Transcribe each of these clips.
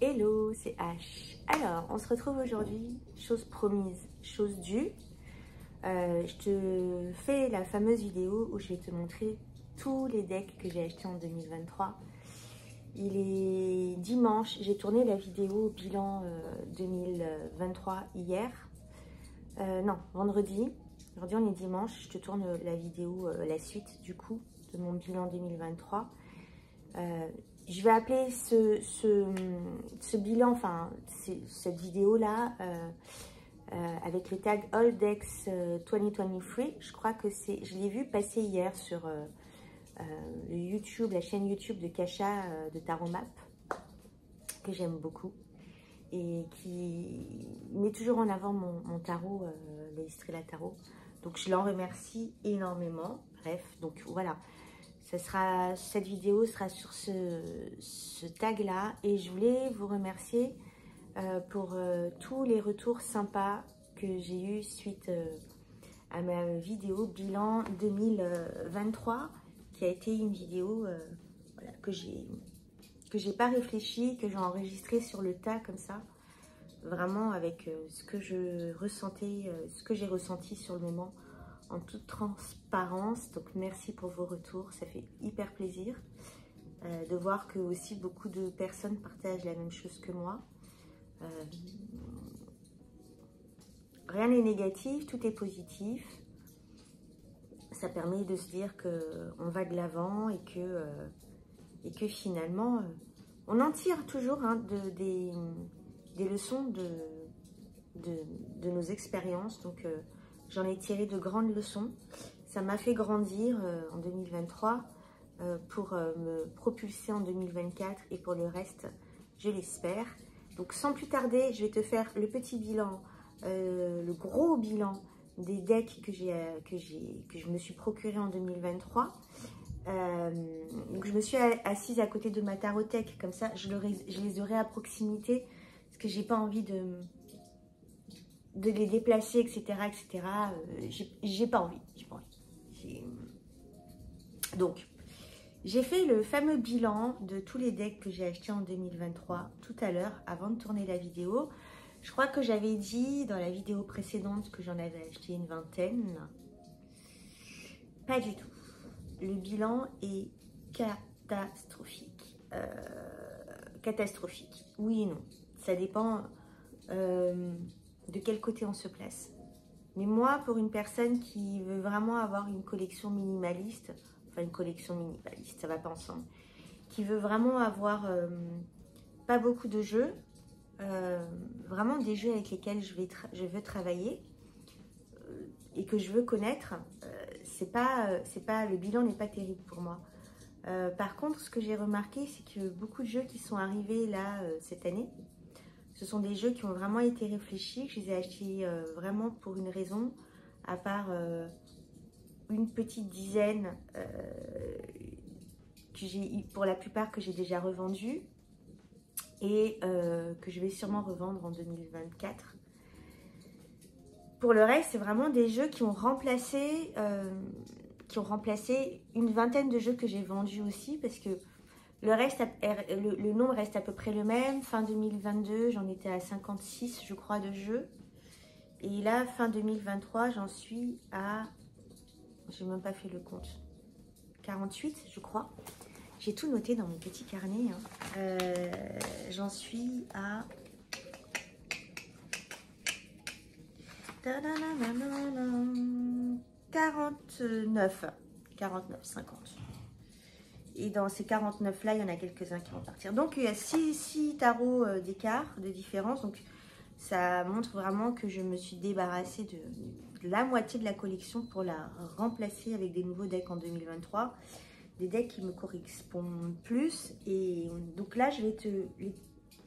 Hello, c'est H. Alors, on se retrouve aujourd'hui, chose promise, chose due. Je te fais la fameuse vidéo où je vais te montrer tous les decks que j'ai achetés en 2023. Il est dimanche, j'ai tourné la vidéo bilan 2023 hier. Non, vendredi. Aujourd'hui on est dimanche, je te tourne la vidéo, la suite du coup de mon bilan 2023. Je vais appeler ce bilan, enfin cette vidéo-là, avec le tag All Decks 2023. Je crois que c'est, je l'ai vu passer hier sur le YouTube, la chaîne YouTube de Kasha de Tarot Map, que j'aime beaucoup et qui met toujours en avant mon tarot, les Estrella Tarot. Donc je l'en remercie énormément. Bref, donc voilà. Cette vidéo sera sur ce tag-là. Et je voulais vous remercier pour tous les retours sympas que j'ai eu suite à ma vidéo bilan 2023, qui a été une vidéo voilà, que j'ai pas réfléchi, que j'ai enregistré sur le tas comme ça, vraiment avec ce que je ressentais, ce que j'ai ressenti sur le moment, en toute transparence. Donc merci pour vos retours, ça fait hyper plaisir de voir que aussi beaucoup de personnes partagent la même chose que moi. Rien n'est négatif, tout est positif. Ça permet de se dire qu'on va de l'avant et que finalement on en tire toujours hein, des leçons de nos expériences. Donc j'en ai tiré de grandes leçons. Ça m'a fait grandir en 2023 pour me propulser en 2024 et pour le reste, je l'espère. Donc sans plus tarder, je vais te faire le petit bilan, le gros bilan des decks que je me suis procuré en 2023. Donc je me suis assise à côté de ma tarothèque, comme ça je les aurai à proximité, parce que j'ai pas envie de les déplacer, etc. etc. J'ai pas envie. Donc, j'ai fait le fameux bilan de tous les decks que j'ai achetés en 2023 tout à l'heure, avant de tourner la vidéo. Je crois que j'avais dit dans la vidéo précédente que j'en avais acheté une vingtaine. Pas du tout. Le bilan est catastrophique. Catastrophique. Oui et non. Ça dépend de quel côté on se place. Mais moi, pour une personne qui veut vraiment avoir une collection minimaliste, enfin une collection minimaliste, ça va pas ensemble, qui veut vraiment avoir pas beaucoup de jeux, vraiment des jeux avec lesquels je veux travailler et que je veux connaître, le bilan n'est pas terrible pour moi. Par contre, ce que j'ai remarqué, c'est que beaucoup de jeux qui sont arrivés là cette année, ce sont des jeux qui ont vraiment été réfléchis. Je les ai achetés vraiment pour une raison, à part une petite dizaine pour la plupart que j'ai déjà revendu et que je vais sûrement revendre en 2024. Pour le reste, c'est vraiment des jeux qui ont remplacé une vingtaine de jeux que j'ai vendus aussi, parce que le nombre reste à peu près le même. Fin 2022, j'en étais à 56, je crois, de jeux. Et là, fin 2023, j'en suis à... J'ai même pas fait le compte. 48, je crois. J'ai tout noté dans mon petit carnet. Hein. J'en suis à... 49, 50. Et dans ces 49 là, il y en a quelques-uns qui vont partir. Donc il y a 6 tarots d'écart, de différence. Donc ça montre vraiment que je me suis débarrassée de la moitié de la collection pour la remplacer avec des nouveaux decks en 2023. Des decks qui me correspondent plus. Et donc là, je vais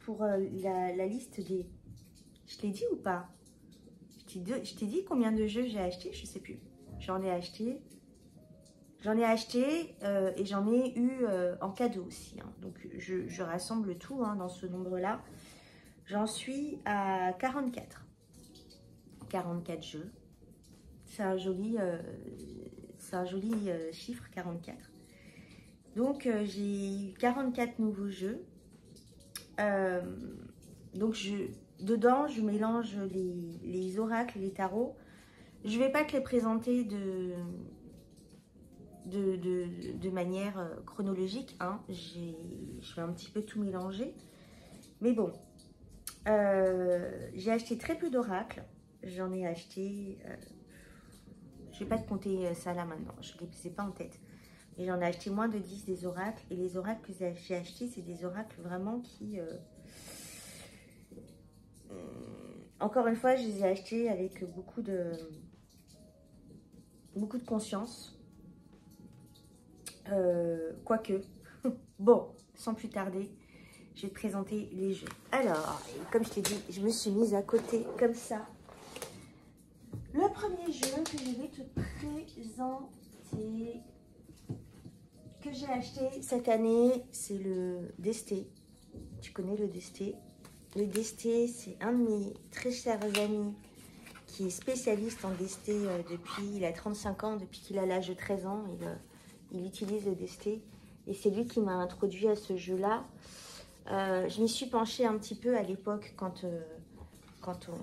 pour la liste des... Je t'ai dit ou pas? Je t'ai dit combien de jeux j'ai acheté? Je sais plus. J'en ai acheté et j'en ai eu en cadeau aussi. Hein. Donc, je rassemble tout hein, dans ce nombre-là. J'en suis à 44. 44 jeux. C'est un joli chiffre, 44. Donc, j'ai eu 44 nouveaux jeux. Donc, dedans, je mélange les oracles, les tarots. Je ne vais pas te les présenter de manière chronologique. Hein. Je vais un petit peu tout mélanger. Mais bon, j'ai acheté très peu d'oracles. J'en ai acheté... je ne vais pas te compter ça là maintenant. Je ne les ai pas en tête. Et j'en ai acheté moins de 10 des oracles. Et les oracles que j'ai achetés, c'est des oracles vraiment qui... encore une fois, je les ai achetés avec beaucoup de conscience. Quoique. Bon, sans plus tarder, je vais te présenter les jeux. Alors, comme je t'ai dit, je me suis mise à côté comme ça. Le premier jeu que je vais te présenter, que j'ai acheté cette année, c'est le Desté. Tu connais le Desté? Le Desté, c'est un de mes très chers amis qui est spécialiste en Desté depuis, il a 35 ans, depuis qu'il a l'âge de 13 ans, il utilise le Desté. Et c'est lui qui m'a introduit à ce jeu-là. Je m'y suis penchée un petit peu à l'époque quand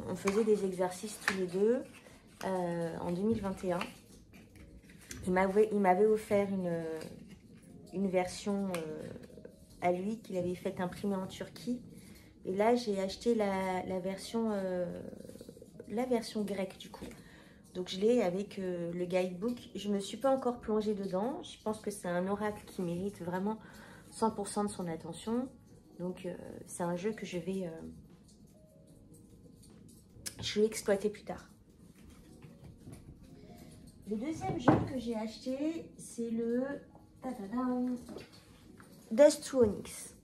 on faisait des exercices tous les deux, en 2021. Il m'avait offert une version à lui qu'il avait faite imprimer en Turquie. Et là, j'ai acheté la version grecque du coup. Donc je l'ai avec le guidebook. Je ne me suis pas encore plongée dedans. Je pense que c'est un oracle qui mérite vraiment 100% de son attention. Donc c'est un jeu que je vais exploiter plus tard. Le deuxième jeu que j'ai acheté, c'est le Dust to Onyx.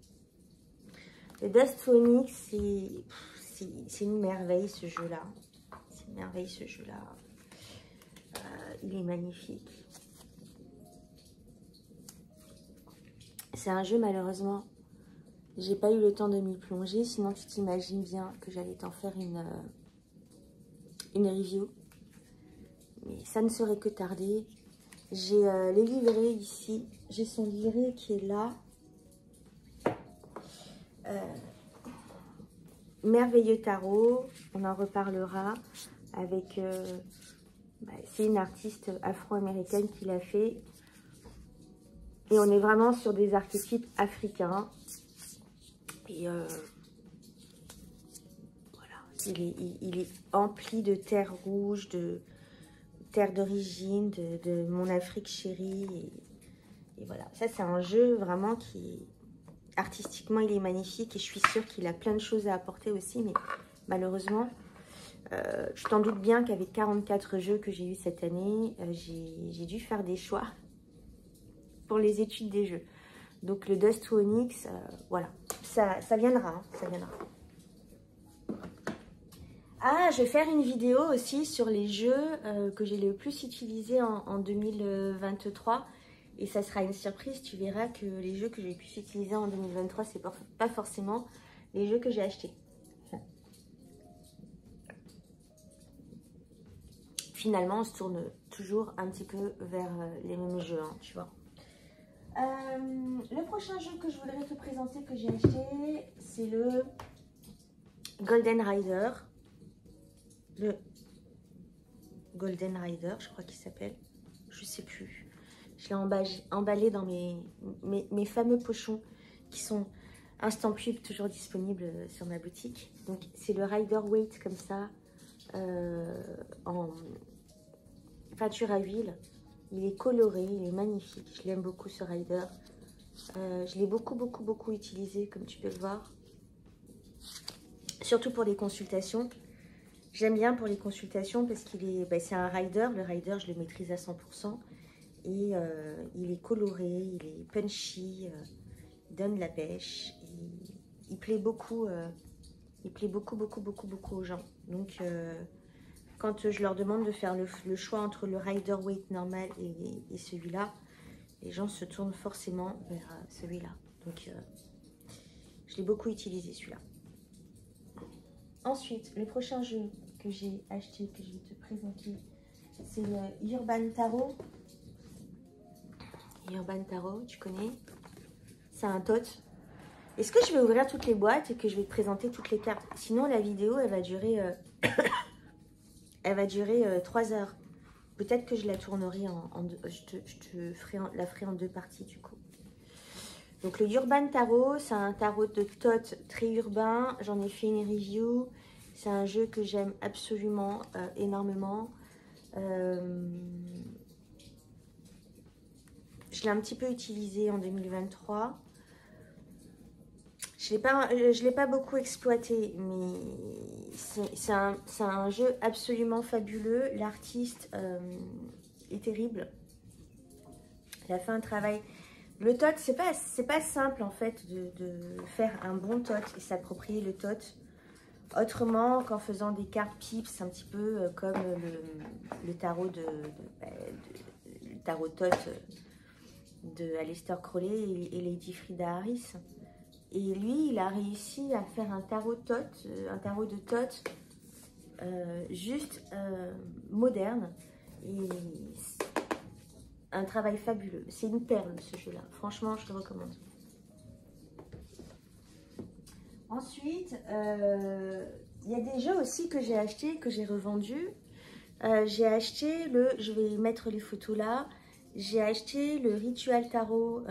Le Dust to Onyx, c'est une merveille ce jeu-là. C'est une merveille ce jeu-là. Il est magnifique. C'est un jeu, malheureusement, j'ai pas eu le temps de m'y plonger. Sinon, tu t'imagines bien que j'allais t'en faire une review. Mais ça ne serait que tarder. J'ai les livrets ici. J'ai son livret qui est là. Merveilleux tarot. On en reparlera avec... c'est une artiste afro-américaine qui l'a fait. Et on est vraiment sur des archétypes africains. Et voilà. Il est empli de terre rouge, de terre d'origine, de mon Afrique chérie. Et voilà. Ça, c'est un jeu vraiment qui... Artistiquement, il est magnifique. Et je suis sûre qu'il a plein de choses à apporter aussi. Mais malheureusement... je t'en doute bien qu'avec 44 jeux que j'ai eu cette année, j'ai dû faire des choix pour les études des jeux. Donc le Dust to Onyx, voilà, ça viendra, hein, ça viendra. Ah, je vais faire une vidéo aussi sur les jeux que j'ai le plus utilisés en 2023. Et ça sera une surprise, tu verras que les jeux que j'ai le plus utilisés en 2023, c'est pas forcément les jeux que j'ai achetés. Finalement, on se tourne toujours un petit peu vers les mêmes jeux, hein, tu vois. Le prochain jeu que je voudrais te présenter, que j'ai acheté, c'est le Golden Rider. Le Golden Rider, je crois qu'il s'appelle. Je sais plus. Je l'ai emballé dans mes fameux pochons qui sont instant pub, toujours disponibles sur ma boutique. Donc, c'est le Rider Waite comme ça, en peinture à huile. Il est coloré, il est magnifique. Je l'aime beaucoup ce rider. Je l'ai beaucoup utilisé, comme tu peux le voir. Surtout pour les consultations. J'aime bien pour les consultations parce qu'il est, c'est un rider. Le rider, je le maîtrise à 100%. Et il est coloré, il est punchy, il donne de la pêche. Il plaît beaucoup, beaucoup aux gens. Donc, quand je leur demande de faire le choix entre le Rider Waite normal et celui-là, les gens se tournent forcément vers celui-là. Donc, je l'ai beaucoup utilisé celui-là. Ensuite, le prochain jeu que j'ai acheté, que je vais te présenter, c'est le Urban Tarot. Urban Tarot, tu connais? C'est un tot. Est-ce que je vais ouvrir toutes les boîtes et que je vais te présenter toutes les cartes? Sinon, la vidéo, elle va durer, elle va durer 3 heures. Peut-être que je la tournerai en deux. La ferai en 2 parties, du coup. Donc, le Urban Tarot, c'est un tarot de Thoth très urbain. J'en ai fait une review. C'est un jeu que j'aime absolument énormément. Je l'ai un petit peu utilisé en 2023. Je l'ai pas beaucoup exploité, mais c'est un jeu absolument fabuleux. L'artiste est terrible. Il a fait un travail. Le Thoth, c'est pas simple en fait de faire un bon Thoth et s'approprier le Thoth autrement qu'en faisant des cartes pips, un petit peu comme le tarot le tarot Thoth de Aleister Crowley et Lady Frida Harris. Et lui, il a réussi à faire un tarot de Thoth juste moderne et un travail fabuleux. C'est une perle ce jeu-là. Franchement, je te recommande. Ensuite, il y a des jeux aussi que j'ai achetés, que j'ai revendus. J'ai acheté je vais mettre les photos là. J'ai acheté le Ritual Tarot.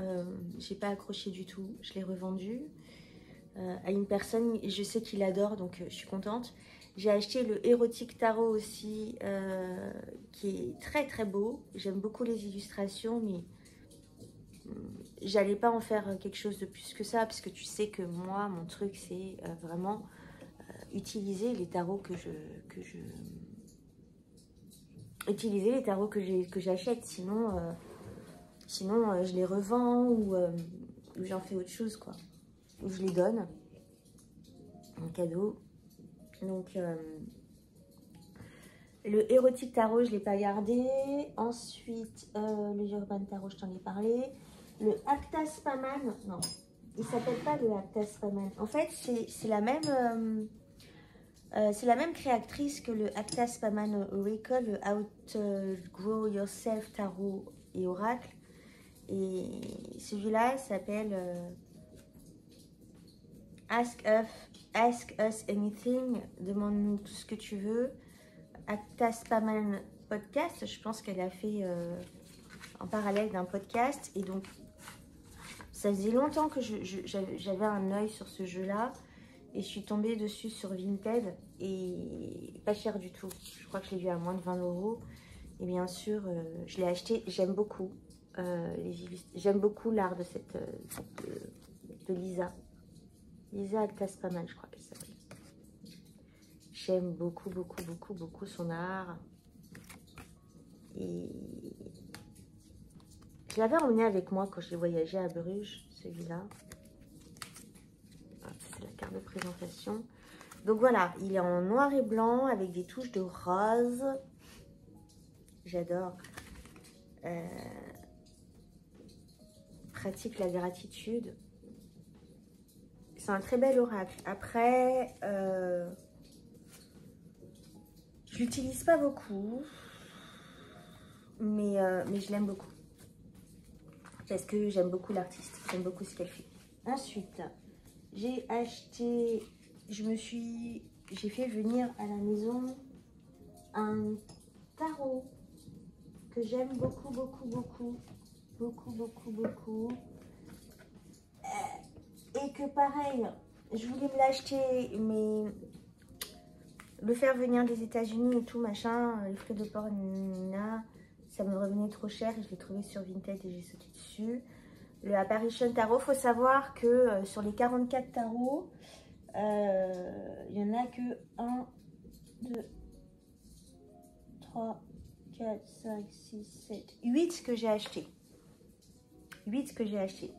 J'ai pas accroché du tout. Je l'ai revendu à une personne. Je sais qu'il adore, donc je suis contente. J'ai acheté le Erotic Tarot aussi, qui est très très beau. J'aime beaucoup les illustrations, mais j'allais pas en faire quelque chose de plus que ça, parce que tu sais que moi, mon truc, c'est vraiment utiliser les tarots utiliser les tarots que j'achète. Sinon, je les revends ou j'en fais autre chose, quoi. Ou je les donne en cadeau. Donc, le Erotic Tarot, je ne l'ai pas gardé. Ensuite, le Urban Tarot, je t'en ai parlé. Le Acta Spaman, non, il s'appelle pas le Acta Spaman. En fait, c'est la même créatrice que le Acta Spaman Oracle, le Outgrow Yourself Tarot et Oracle. Et celui-là s'appelle Ask Us Anything, demande-nous tout ce que tu veux. Acta Spaman Podcast, je pense qu'elle a fait en parallèle d'un podcast. Et donc, ça faisait longtemps que j'avais un œil sur ce jeu-là. Et je suis tombée dessus sur Vinted. Et pas cher du tout. Je crois que je l'ai vu à moins de 20 €. Et bien sûr, je l'ai acheté. J'aime beaucoup. J'aime beaucoup l'art de de Lisa. Lisa Acta Spaman, je crois qu'elle s'appelle. J'aime beaucoup, beaucoup, beaucoup, beaucoup son art. Et je l'avais emmené avec moi quand j'ai voyagé à Bruges, celui-là. C'est la carte de présentation. Donc voilà, il est en noir et blanc avec des touches de rose. J'adore. Pratique la gratitude. C'est un très bel oracle. Après, je l'utilise pas beaucoup, mais je l'aime beaucoup. Parce que j'aime beaucoup l'artiste, j'aime beaucoup ce qu'elle fait. Ensuite, j'ai acheté, j'ai fait venir à la maison un tarot que j'aime beaucoup, beaucoup, beaucoup, beaucoup, beaucoup, beaucoup. Et que pareil, je voulais me l'acheter, mais le faire venir des États-Unis et tout, machin, les frais de port, ça me revenait trop cher et je l'ai trouvé sur Vinted et j'ai sauté dessus. Le Apparition Tarot, il faut savoir que sur les 44 tarots, il n'y en a que 1, 2, 3, 4, 5, 6, 7, 8 que j'ai acheté. 8 que j'ai acheté.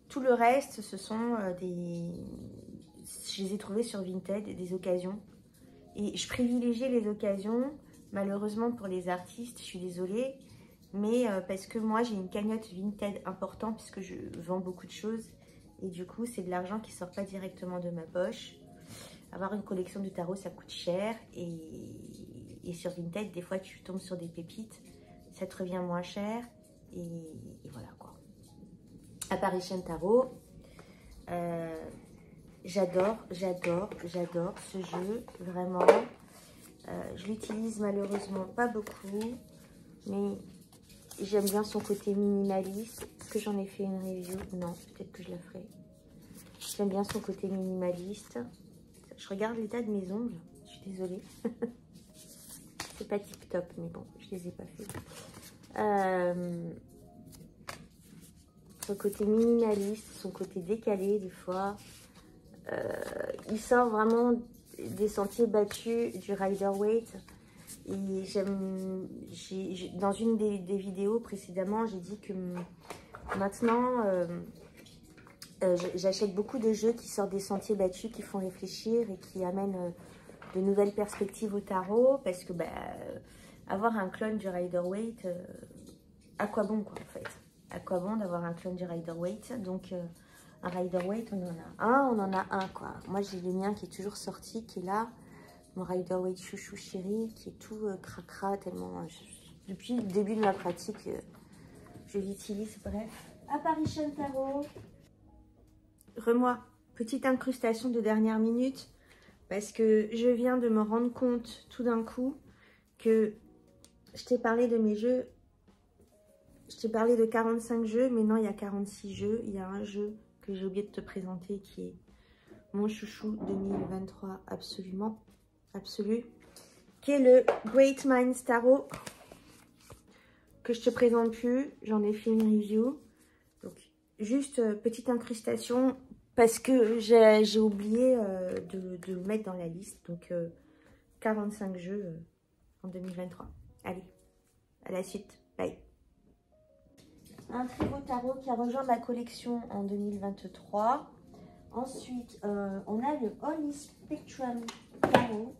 Tout le reste, ce sont je les ai trouvés sur Vinted, des occasions. Et je privilégie les occasions, malheureusement pour les artistes, je suis désolée. Mais parce que moi, j'ai une cagnotte Vinted importante, puisque je vends beaucoup de choses. Et du coup, c'est de l'argent qui ne sort pas directement de ma poche. Avoir une collection de tarot, ça coûte cher. Et sur Vinted, des fois, tu tombes sur des pépites. Ça te revient moins cher. Et voilà quoi. Apparition Tarot. J'adore ce jeu, vraiment. Je l'utilise malheureusement pas beaucoup, mais j'aime bien son côté minimaliste. Est-ce que j'en ai fait une review? Non, peut-être que je la ferai. J'aime bien son côté minimaliste. Je regarde l'état de mes ongles, je suis désolée. C'est pas tip top, mais bon, je les ai pas fait. Son côté minimaliste, son côté décalé des fois. Il sort vraiment des sentiers battus du Rider-Waite. Et dans une des vidéos précédemment, j'ai dit que maintenant, j'achète beaucoup de jeux qui sortent des sentiers battus, qui font réfléchir et qui amènent de nouvelles perspectives au tarot. Parce que avoir un clone du Rider-Waite, à quoi bon quoi en fait? À quoi bon d'avoir un clone du Rider-Waite? Donc un Rider-Waite, on en a un quoi. Moi j'ai le mien qui est toujours sorti, qui est là. Mon Rider-Waite chouchou chéri, qui est tout cracra, tellement... depuis le début de ma pratique, je l'utilise. Bref, Apparition Tarot. Remoi, petite incrustation de dernière minute, parce que je viens de me rendre compte tout d'un coup que je t'ai parlé de mes jeux. Je t'ai parlé de 45 jeux, mais non, il y a 46 jeux. Il y a un jeu que j'ai oublié de te présenter qui est mon chouchou 2023 absolument absolu, qui est le Great Minds Tarot, que je te présente plus. J'en ai fait une review. Donc, juste petite incrustation, parce que j'ai oublié de le mettre dans la liste. Donc, 45 jeux en 2023. Allez, à la suite. Bye. Un très beau tarot qui a rejoint ma collection en 2023. Ensuite, on a le Holy Spectrum Tarot.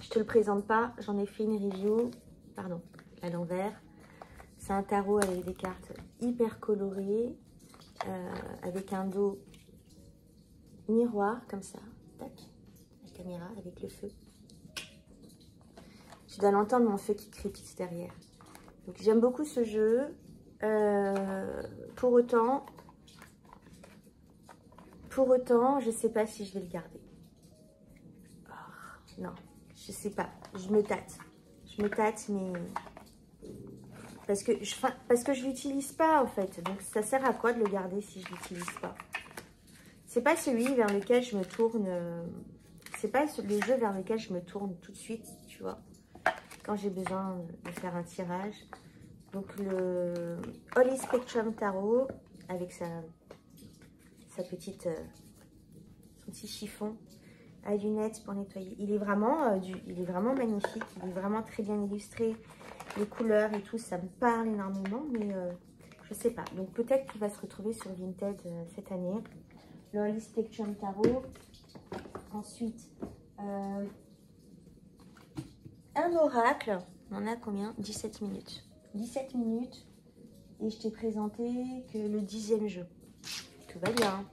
Je te le présente pas, j'en ai fait une review, pardon, à l'envers. C'est un tarot avec des cartes hyper colorées, avec un dos miroir comme ça, tac, la caméra avec le feu. Tu dois l'entendre, mon feu qui crépite derrière. Donc j'aime beaucoup ce jeu. Pour autant, je sais pas si je vais le garder. Oh, non, je sais pas. Je me tâte, mais parce que je l'utilise pas en fait. Donc ça sert à quoi de le garder si je l'utilise pas? C'est pas celui vers lequel je me tourne. C'est pas le jeu vers lequel je me tourne tout de suite, tu vois, quand j'ai besoin de faire un tirage. Donc le Holy Spectrum Tarot avec sa petite, son petit chiffon à lunettes pour nettoyer. Il est vraiment magnifique. Il est vraiment très bien illustré. Les couleurs et tout, ça me parle énormément, mais je sais pas. Donc peut-être qu'il va se retrouver sur Vinted cette année. Le Holy Spectrum Tarot. Ensuite, un oracle. On en a combien? 17 minutes. 17 minutes. Et je t'ai présenté que le 10e jeu. Tout va bien.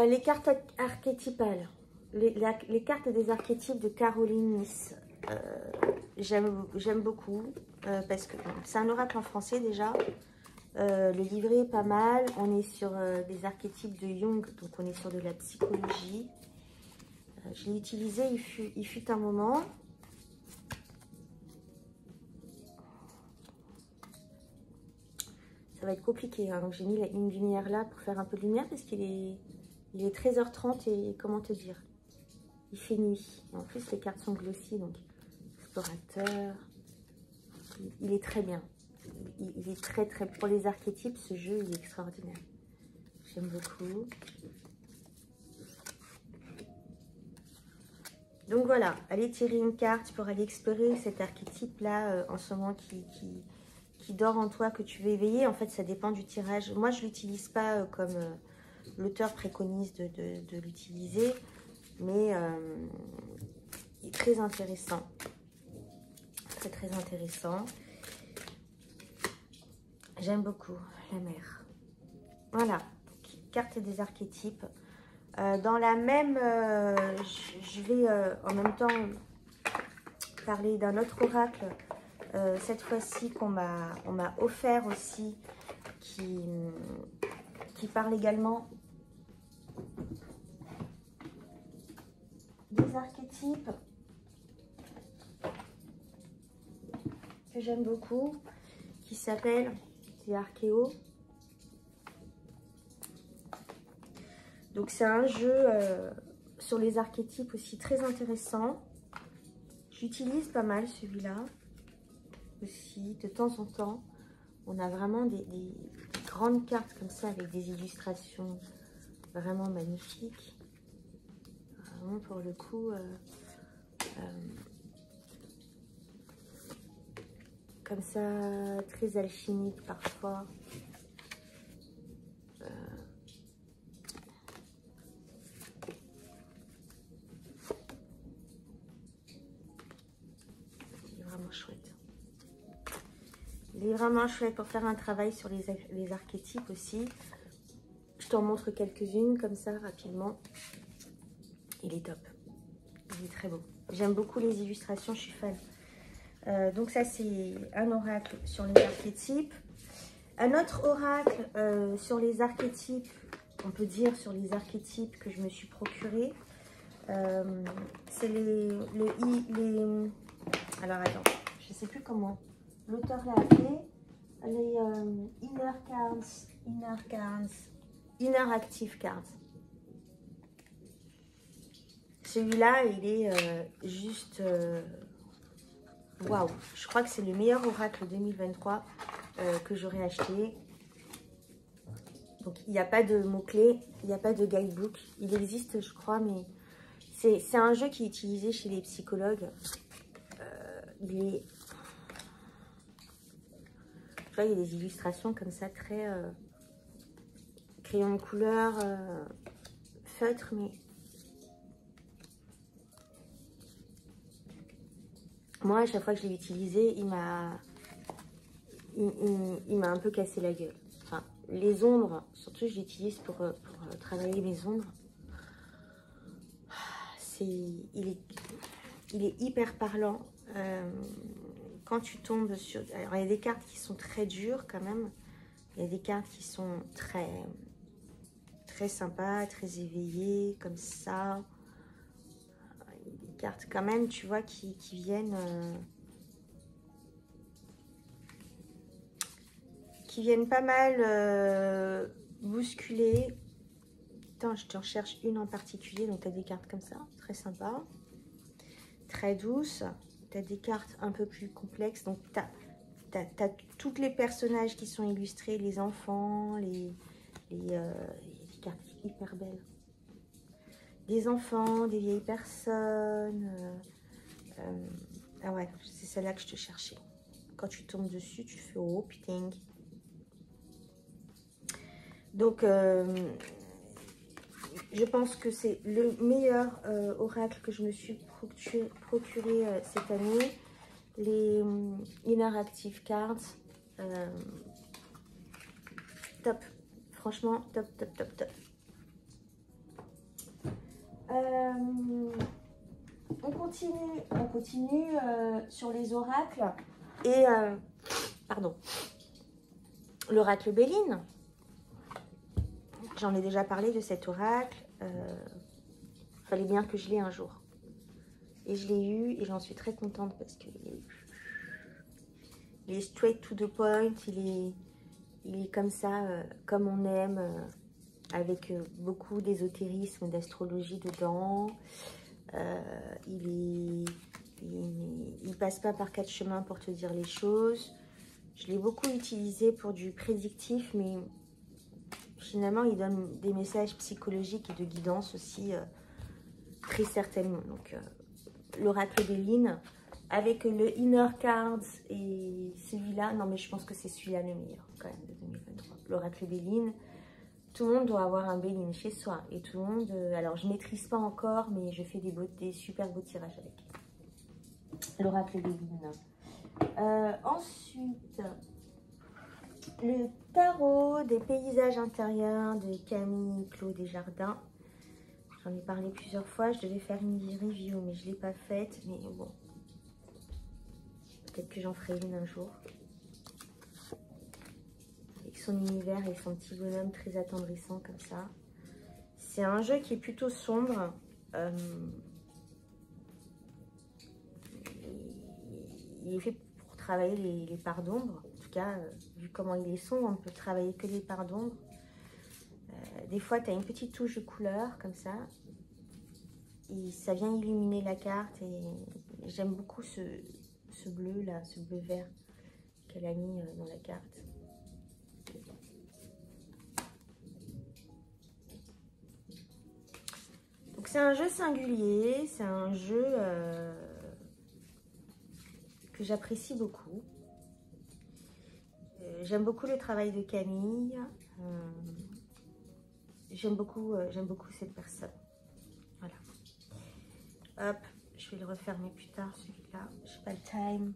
Les cartes archétypales. Les cartes des archétypes de Caroline Myss. J'aime beaucoup. Parce que bon, c'est un oracle en français déjà. Le livret est pas mal. On est sur des archétypes de Jung. Donc on est sur de la psychologie. Je l'ai utilisé, il fut un moment. Ça va être compliqué, hein. Donc j'ai mis une lumière là pour faire un peu de lumière parce qu'il est 13h30 et comment te dire, il fait nuit. Et en plus les cartes sont glossy, donc explorateur, il est très bien. Il est très pour les archétypes, ce jeu il est extraordinaire. J'aime beaucoup. Donc voilà, allez tirer une carte pour aller explorer cet archétype là en ce moment qui dort en toi, que tu veux éveiller. En fait, ça dépend du tirage. Moi, je ne l'utilise pas comme l'auteur préconise de l'utiliser, mais il est très intéressant. Très intéressant. J'aime beaucoup la mer. Voilà, carte des archétypes. Dans la même, je vais en même temps parler d'un autre oracle, cette fois-ci qu'on m'a offert aussi, qui parle également des archétypes que j'aime beaucoup, qui s'appelle The Archéo. Donc c'est un jeu sur les archétypes aussi très intéressant. J'utilise pas mal celui-là aussi de temps en temps. On a vraiment des grandes cartes comme ça avec des illustrations vraiment magnifiques. Vraiment pour le coup, comme ça, très alchimique parfois. Il est vraiment chouette. Il est vraiment chouette pour faire un travail sur les archétypes aussi. Je t'en montre quelques-unes comme ça rapidement. Il est top. Il est très beau. J'aime beaucoup les illustrations, je suis fan. Donc ça c'est un oracle sur les archétypes. Un autre oracle sur les archétypes, on peut dire sur les archétypes que je me suis procuré. C'est alors attends, je sais plus comment l'auteur l'a appelé. Les Inner Active Cards. Celui-là, il est juste... waouh! Je crois que c'est le meilleur oracle 2023 que j'aurais acheté. Donc, il n'y a pas de mots-clés, il n'y a pas de guidebook. Il existe, je crois, mais c'est un jeu qui est utilisé chez les psychologues. Il est... Tu vois, il y a des illustrations comme ça, très... crayon de couleur, feutre, mais... Moi, à chaque fois que je l'ai utilisé, il m'a un peu cassé la gueule. Enfin, les ombres, surtout je l'utilise pour travailler mes ombres. Il est hyper parlant. Quand tu tombes sur... Alors, il y a des cartes qui sont très dures quand même. Il y a des cartes qui sont très sympas, très éveillées, comme ça. Cartes quand même, tu vois, qui viennent pas mal bousculer. Attends, je te recherche une en particulier. Donc, tu as des cartes comme ça, très sympa, très douces. Tu as des cartes un peu plus complexes. Donc, tu as tous les personnages qui sont illustrés, les enfants, il y a des cartes hyper belles. Des enfants, des vieilles personnes. Ah ouais, c'est celle-là que je te cherchais. Quand tu tombes dessus, tu fais oh putain. Donc, je pense que c'est le meilleur oracle que je me suis procuré cette année. Les Inner Active Cards. Top. Franchement, top. On continue sur les oracles et pardon, l'oracle Béline. J'en ai déjà parlé de cet oracle. Fallait bien que je l'ai un jour et je l'ai eu et j'en suis très contente parce que il est straight to the point. Il est comme ça, comme on aime. Avec beaucoup d'ésotérisme, d'astrologie dedans. Il passe pas par 4 chemins pour te dire les choses. Je l'ai beaucoup utilisé pour du prédictif, mais finalement, il donne des messages psychologiques et de guidance aussi, très certainement. Donc, l'oracle Béline, avec le Inner Cards et celui-là, non mais je pense que c'est celui-là le meilleur quand même de 2023. L'oracle Béline. Tout le monde doit avoir un Béline chez soi. Et tout le monde... alors, je ne maîtrise pas encore, mais je fais des super beaux tirages avec. L'oracle Béline. Ensuite, le tarot des paysages intérieurs de Camille Clos Desjardins. J'en ai parlé plusieurs fois. Je devais faire une review, mais je ne l'ai pas faite. Mais bon, peut-être que j'en ferai une un jour. Avec son univers et son petit bonhomme très attendrissant comme ça. C'est un jeu qui est plutôt sombre. Il est fait pour travailler les parts d'ombre. En tout cas, vu comment il est sombre, on ne peut travailler que les parts d'ombre. Des fois, tu as une petite touche de couleur comme ça. Et ça vient illuminer la carte. Et j'aime beaucoup ce bleu là, ce bleu vert qu'elle a mis dans la carte. Donc c'est un jeu singulier, c'est un jeu que j'apprécie beaucoup. J'aime beaucoup le travail de Camille. J'aime beaucoup cette personne. Voilà. Hop, je vais le refermer plus tard celui-là. Je n'ai pas le time.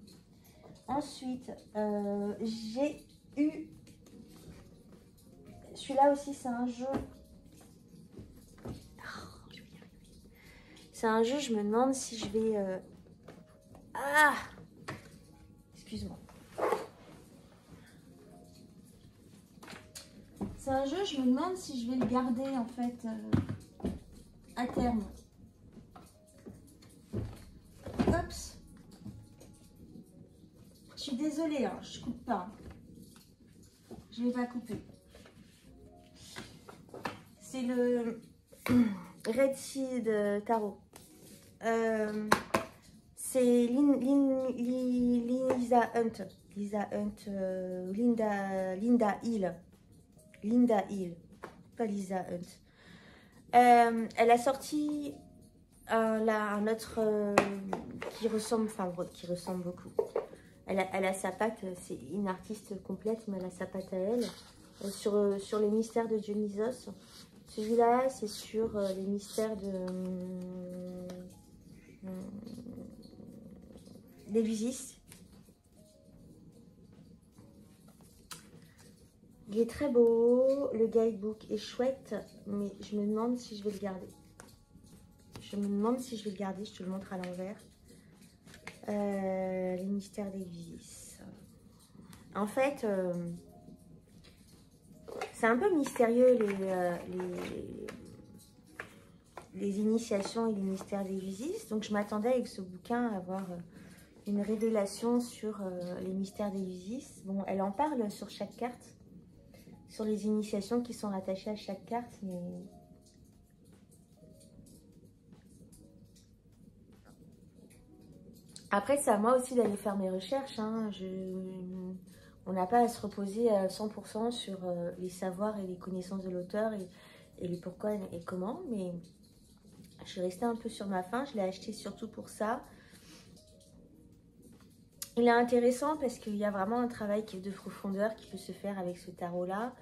Ensuite, j'ai eu... Celui-là aussi, c'est un jeu... C'est un jeu, je me demande si je vais... Ah! Excuse-moi. C'est un jeu, je me demande si je vais le garder en fait à terme. Oups. Je suis désolée, hein, je coupe pas. Je vais pas couper. C'est le Red Seed Tarot. C'est Lisa Hunt. Linda Hill. Linda Hill, pas Lisa Hunt. Elle a sorti un autre qui ressemble beaucoup. Elle a sa patte, c'est une artiste complète, mais elle a sa patte à elle. Sur les mystères de Dionysos. Celui-là, c'est sur les mystères d'Élusis. Il est très beau, le guidebook est chouette, mais je me demande si je vais le garder. Je te le montre à l'envers. Les mystères d'Élusis. En fait, c'est un peu mystérieux les initiations et les mystères d'Élusis. Donc je m'attendais avec ce bouquin à avoir une révélation sur les mystères d'Élusis. Bon, elle en parle sur chaque carte. Sur les initiations qui sont rattachées à chaque carte, mais après c'est à moi aussi d'aller faire mes recherches, hein. On n'a pas à se reposer à 100% sur les savoirs et les connaissances de l'auteur et les pourquoi et comment, mais je suis restée un peu sur ma faim. Je l'ai acheté surtout pour ça. Il est intéressant parce qu'il y a vraiment un travail de profondeur qui peut se faire avec ce tarot-là.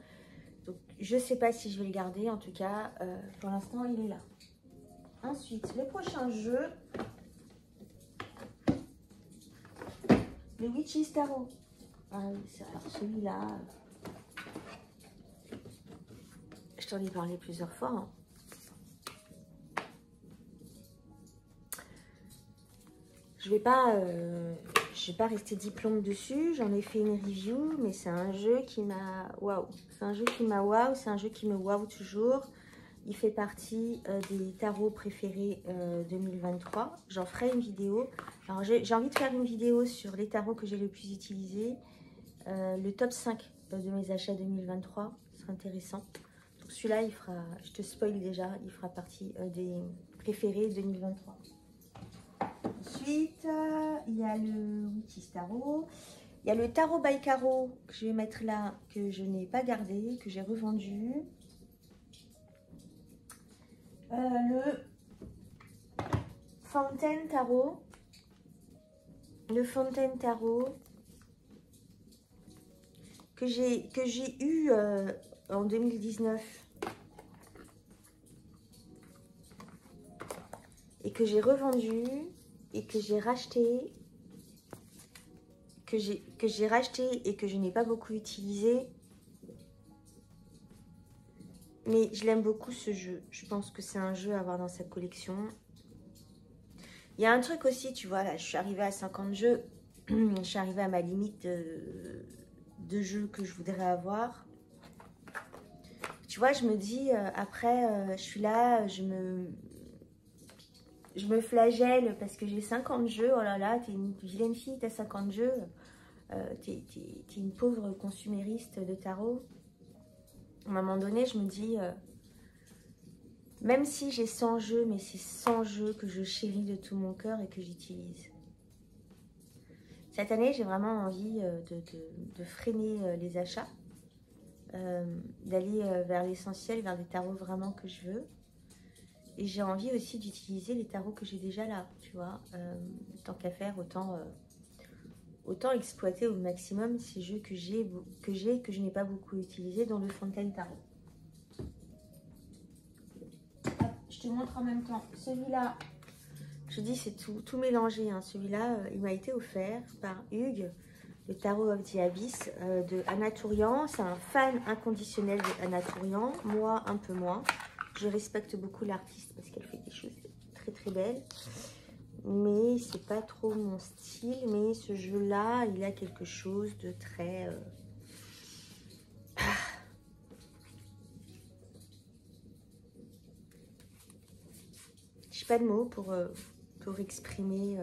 Donc, je ne sais pas si je vais le garder. En tout cas, pour l'instant, il est là. Ensuite, le prochain jeu. Le Witch's Tarot. Ah oui, alors celui-là. Je t'en ai parlé plusieurs fois. Hein. Je vais pas rester diplôme dessus. J'en ai fait une review, mais c'est un jeu qui m'a waouh. C'est un jeu qui m'a waouh. C'est un jeu qui me waouh toujours. Il fait partie des tarots préférés 2023. J'en ferai une vidéo. Alors j'ai envie de faire une vidéo sur les tarots que j'ai le plus utilisés. Le top 5 de mes achats 2023. Ce sera intéressant. Donc celui-là, il fera, je te spoil déjà, il fera partie des préférés 2023. Ensuite, il y a le Witch's Tarot. Il y a le Tarot by Caro que je vais mettre là, que je n'ai pas gardé, que j'ai revendu. Le Fountain Tarot. Le Fountain Tarot que j'ai eu en 2019 et que j'ai revendu et que j'ai racheté, que j'ai racheté et que je n'ai pas beaucoup utilisé. Mais je l'aime beaucoup ce jeu. Je pense que c'est un jeu à avoir dans sa collection. Il y a un truc aussi, tu vois, là, je suis arrivée à 50 jeux. Je suis arrivée à ma limite de jeux que je voudrais avoir. tu vois, je me dis, après, je suis là, je me flagelle parce que j'ai 50 jeux. Oh là là, t'es une vilaine fille, t'as 50 jeux. T'es une pauvre consumériste de tarot. À un moment donné, je me dis, même si j'ai 100 jeux, mais c'est 100 jeux que je chéris de tout mon cœur et que j'utilise. Cette année, j'ai vraiment envie de freiner les achats, d'aller vers l'essentiel, vers des tarots vraiment que je veux. Et j'ai envie aussi d'utiliser les tarots que j'ai déjà là, tu vois. Tant qu'à faire, autant exploiter au maximum ces jeux que je n'ai pas beaucoup utilisés, dont le Fontaine Tarot. Hop, je te montre en même temps. Celui-là, je dis c'est tout mélangé. Hein. Celui-là, il m'a été offert par Hugues, le Tarot of the Abyss de Anna Tourian. C'est un fan inconditionnel de Anna Tourian. Moi, un peu moins. Je respecte beaucoup l'artiste parce qu'elle fait des choses très très belles. Mais c'est pas trop mon style. Mais ce jeu-là, il a quelque chose de très... J'ai pas de mots pour exprimer...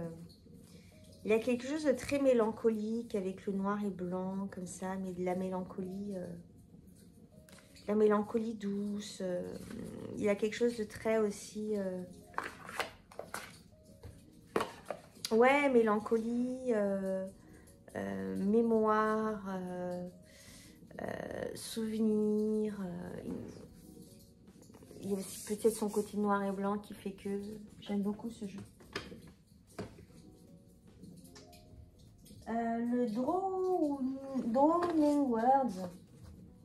Il y a quelque chose de très mélancolique avec le noir et blanc, comme ça, mais de la mélancolie douce. Il y a quelque chose de très aussi... ouais, mélancolie, mémoire, souvenir. Il y a aussi peut-être son côté noir et blanc qui fait que j'aime beaucoup ce jeu. Le Drawing Words,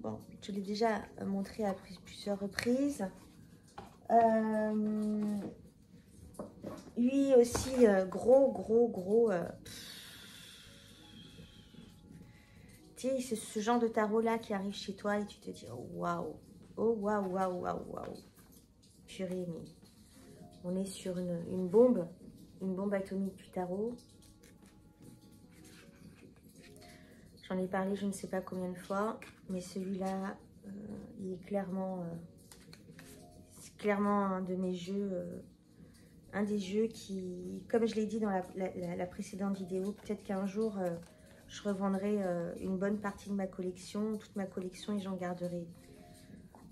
bon, je l'ai déjà montré à plusieurs reprises. Lui aussi, gros. Tu sais, c'est ce genre de tarot-là qui arrive chez toi et tu te dis, oh waouh, waouh. Purée, mais on est sur une bombe atomique du tarot. J'en ai parlé je ne sais pas combien de fois, mais celui-là, il est clairement un de mes jeux, un des jeux qui, comme je l'ai dit dans la précédente vidéo, peut-être qu'un jour, je revendrai une bonne partie de ma collection, toute ma collection, et j'en garderai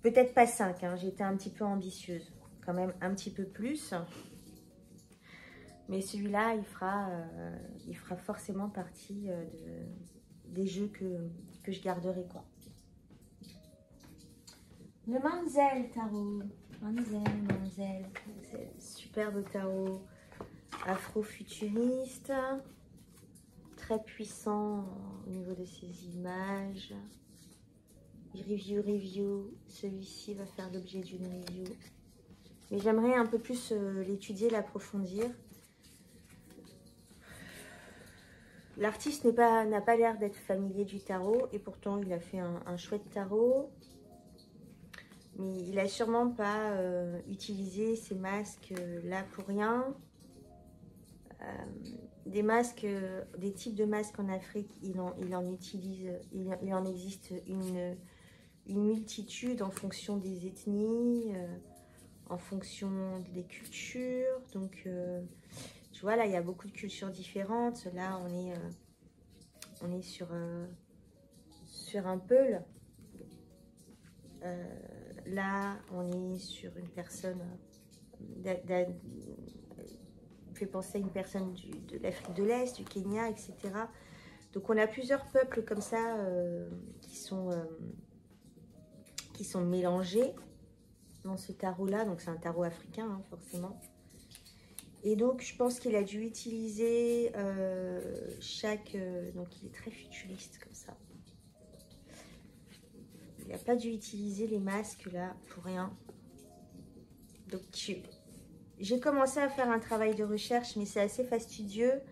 peut-être pas 5, hein, j'étais un petit peu ambitieuse, quand même un petit peu plus. Mais celui-là, il fera forcément partie des jeux que je garderai, quoi. Le Manzel Tarot. Manzel. Superbe tarot afro-futuriste. Très puissant au niveau de ses images. Review. Celui-ci va faire l'objet d'une review. Mais j'aimerais un peu plus l'étudier, l'approfondir. L'artiste n'a pas l'air d'être familier du tarot et pourtant il a fait un chouette tarot. Mais il n'a sûrement pas utilisé ces masques là pour rien. Des masques, des types de masques en Afrique, il en utilise, il en existe une multitude en fonction des ethnies, en fonction des cultures. Donc, tu vois, là, il y a beaucoup de cultures différentes. Là, on est sur un Peul. Là, on est sur une personne... fait penser à une personne de l'Afrique de l'Est, du Kenya, etc. Donc, on a plusieurs peuples comme ça qui sont mélangés dans ce tarot-là. Donc, c'est un tarot africain, hein, forcément. Et donc, je pense qu'il a dû utiliser donc, il est très futuriste comme ça. Il n'a pas dû utiliser les masques là pour rien. Donc, j'ai commencé à faire un travail de recherche, mais c'est assez fastidieux.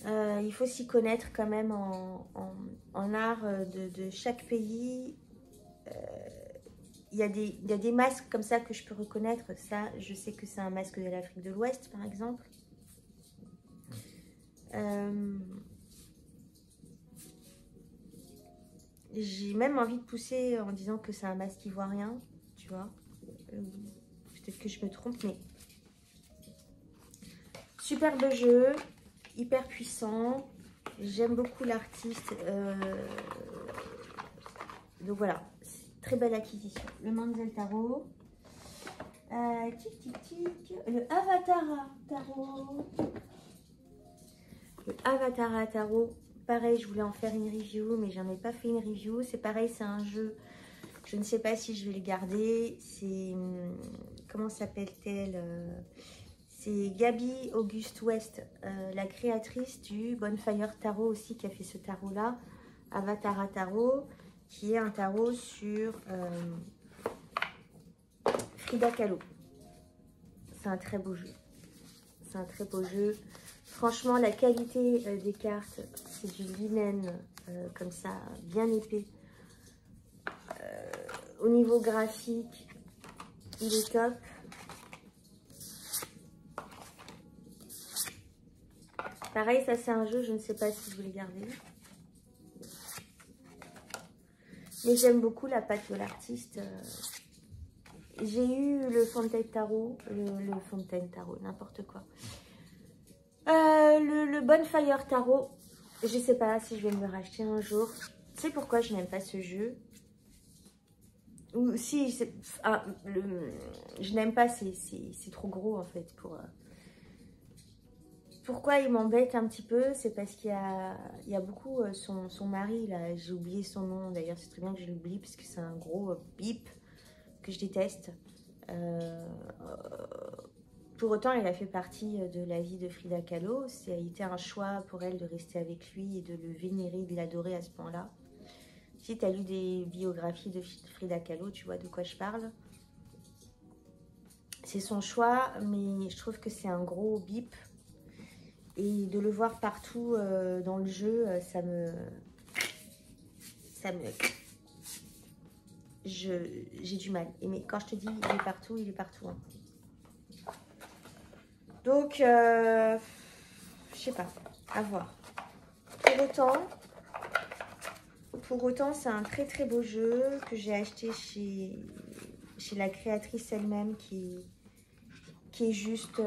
Il faut s'y connaître quand même en art de chaque pays. Il y a des masques comme ça que je peux reconnaître. Ça, je sais que c'est un masque de l'Afrique de l'Ouest, par exemple. J'ai même envie de pousser en disant que c'est un masque ivoirien, tu vois. Peut-être que je me trompe, mais superbe jeu, hyper puissant. J'aime beaucoup l'artiste. Donc voilà, très belle acquisition. Le Manzel Tarot. Tic, tic, tic. Le Avatar Tarot. Le Avatar Tarot. Pareil, je voulais en faire une review, mais j'en ai pas fait une review. C'est pareil, c'est un jeu. Je ne sais pas si je vais le garder. C'est... Comment s'appelle-t-elle? C'est Gabi Auguste West, la créatrice du Bonfire Tarot aussi, qui a fait ce tarot-là. Avatar Tarot, qui est un tarot sur Frida Kahlo. C'est un très beau jeu. C'est un très beau jeu. Franchement, la qualité des cartes, c'est du linen, comme ça, bien épais. Au niveau graphique, il est top. Pareil, ça c'est un jeu, je ne sais pas si je vais le garder. Mais j'aime beaucoup la patte de l'artiste. J'ai eu le Fontaine Tarot, le Fontaine Tarot, n'importe quoi. Le Bonfire Tarot, je sais pas si je vais me le racheter un jour. Tu sais pourquoi je n'aime pas ce jeu? Ou si, je n'aime pas, c'est trop gros en fait. Pourquoi il m'embête un petit peu? C'est parce qu'il y a beaucoup son mari, là, j'ai oublié son nom d'ailleurs, c'est très bien que je l'oublie parce que c'est un gros bip que je déteste. Pour autant, il a fait partie de la vie de Frida Kahlo. Ça a été un choix pour elle de rester avec lui et de le vénérer, de l'adorer à ce point-là. Si tu as lu des biographies de Frida Kahlo, tu vois de quoi je parle. C'est son choix, mais je trouve que c'est un gros bip. Et de le voir partout dans le jeu, j'ai du mal. Mais quand je te dis il est partout, il est partout. Hein. Donc, je sais pas, à voir. Pour autant, c'est un très très beau jeu que j'ai acheté chez la créatrice elle-même qui est juste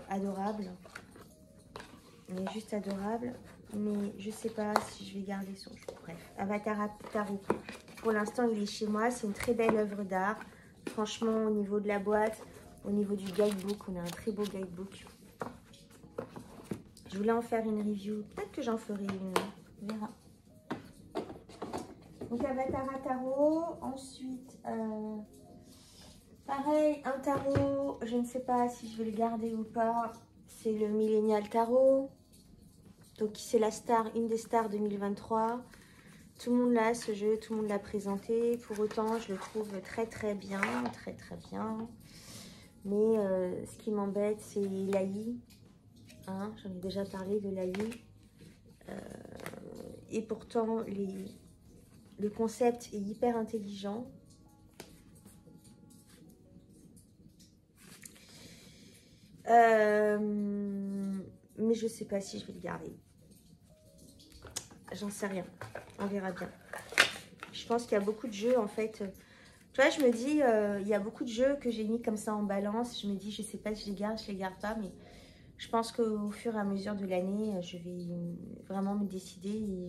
adorable. Elle est juste adorable. Mais je sais pas si je vais garder son jeu. Bref, Avatar Tarot. Pour l'instant, il est chez moi. C'est une très belle œuvre d'art. Franchement, au niveau de la boîte, au niveau du guidebook, on a un très beau guidebook. Je voulais en faire une review. Peut-être que j'en ferai une. On verra. Donc, Avatar Tarot. Ensuite, pareil, un tarot. Je ne sais pas si je vais le garder ou pas. C'est le Millennial Tarot. Donc, c'est la star, une des stars 2023. Tout le monde l'a, ce jeu. Tout le monde l'a présenté. Pour autant, je le trouve très, très bien. Très, très bien. Mais ce qui m'embête, c'est l'AI. Hein, j'en ai déjà parlé de l'AI. Et pourtant, le concept est hyper intelligent. Mais je sais pas si je vais le garder. J'en sais rien. On verra bien. Je pense qu'il y a beaucoup de jeux, en fait. Tu vois, je me dis, il y a beaucoup de jeux que j'ai mis comme ça en balance. Je me dis, je sais pas si je les garde pas, mais je pense qu'au fur et à mesure de l'année, je vais vraiment me décider et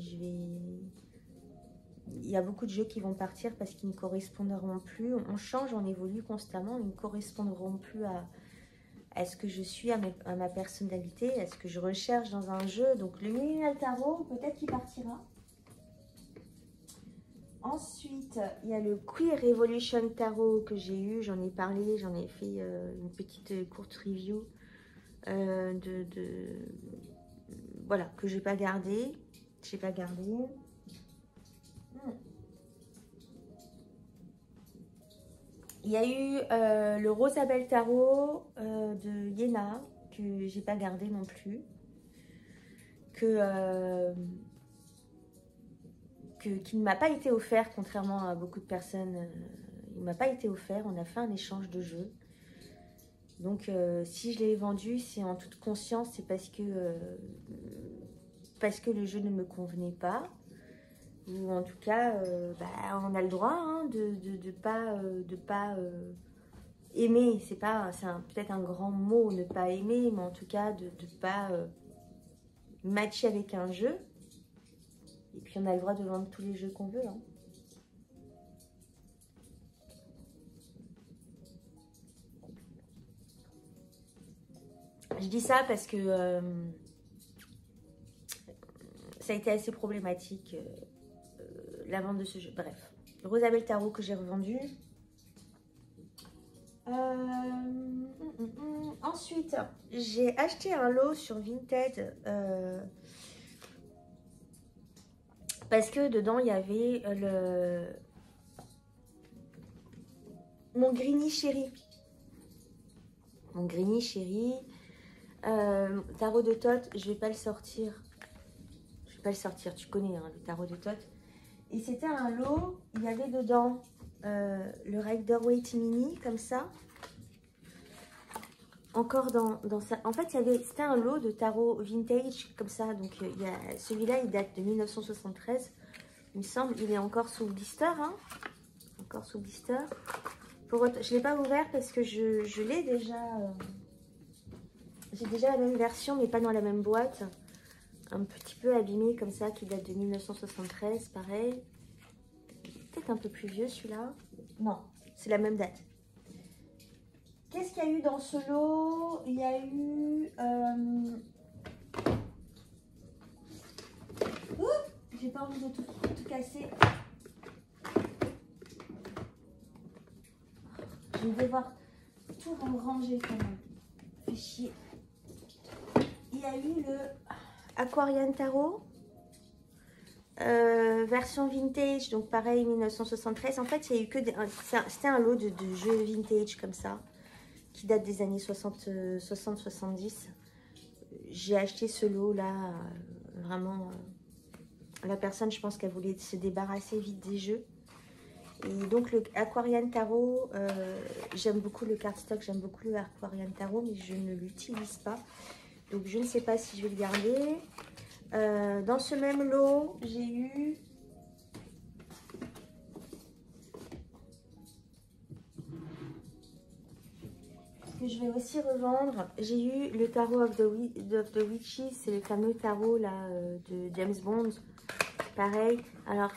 il y a beaucoup de jeux qui vont partir parce qu'ils ne correspondront plus. On change, on évolue constamment. Ils ne correspondront plus à ce que je suis, à ma personnalité, à ce que je recherche dans un jeu. Donc, le Millennial Tarot, peut-être qu'il partira. Ensuite, il y a le Queer Revolution Tarot que j'ai eu. J'en ai parlé, j'en ai fait une petite courte review. Voilà, que j'ai pas gardé. J'ai pas gardé. Il y a eu le Rosabelle Tarot de Yéna, que j'ai pas gardé non plus. Qui ne m'a pas été offert, contrairement à beaucoup de personnes. Il ne m'a pas été offert. On a fait un échange de jeux. Donc, si je l'ai vendu, c'est en toute conscience. C'est parce que le jeu ne me convenait pas. ou en tout cas, bah, on a le droit hein, de pas aimer. C'est pas, c'est peut-être un grand mot, ne pas aimer, mais en tout cas de pas matcher avec un jeu. Et puis on a le droit de vendre tous les jeux qu'on veut. Hein. Je dis ça parce que ça a été assez problématique, la vente de ce jeu. Bref, Rosabelle Tarot que j'ai revendu. Ensuite, j'ai acheté un lot sur Vinted parce que dedans, il y avait mon Greeny Chéri. Mon Greeny Chéri. Tarot de Thoth, je vais pas le sortir. Je vais pas le sortir, tu connais hein, le tarot de Thoth. Et c'était un lot, il y avait dedans le Rider-Waite Mini, comme ça. Encore dans ça. En fait, c'était un lot de tarot vintage, comme ça. Donc, celui-là, il date de 1973. Il me semble, il est encore sous blister. Hein. Encore sous blister. Je ne l'ai pas ouvert parce que je l'ai déjà... J'ai déjà la même version, mais pas dans la même boîte. Un petit peu abîmé comme ça, qui date de 1973, pareil. Peut-être un peu plus vieux celui-là. Non, c'est la même date. Qu'est-ce qu'il y a eu dans ce lot? Il y a eu... J'ai pas envie de tout casser. Je vais devoir tout ranger quand même. Fait chier. Il y a eu le Aquarian Tarot. Version vintage, donc pareil 1973. En fait, il y a eu que c'était un lot de jeux vintage comme ça, qui date des années 60-70. J'ai acheté ce lot là, vraiment. La personne, je pense qu'elle voulait se débarrasser vite des jeux. Et donc le Aquarian Tarot, j'aime beaucoup le cardstock, j'aime beaucoup le Aquarian Tarot, mais je ne l'utilise pas. Donc je ne sais pas si je vais le garder. Dans ce même lot, j'ai eu que je vais aussi revendre. J'ai eu le Tarot of the Witches, c'est le fameux tarot là de James Bond. Pareil. Alors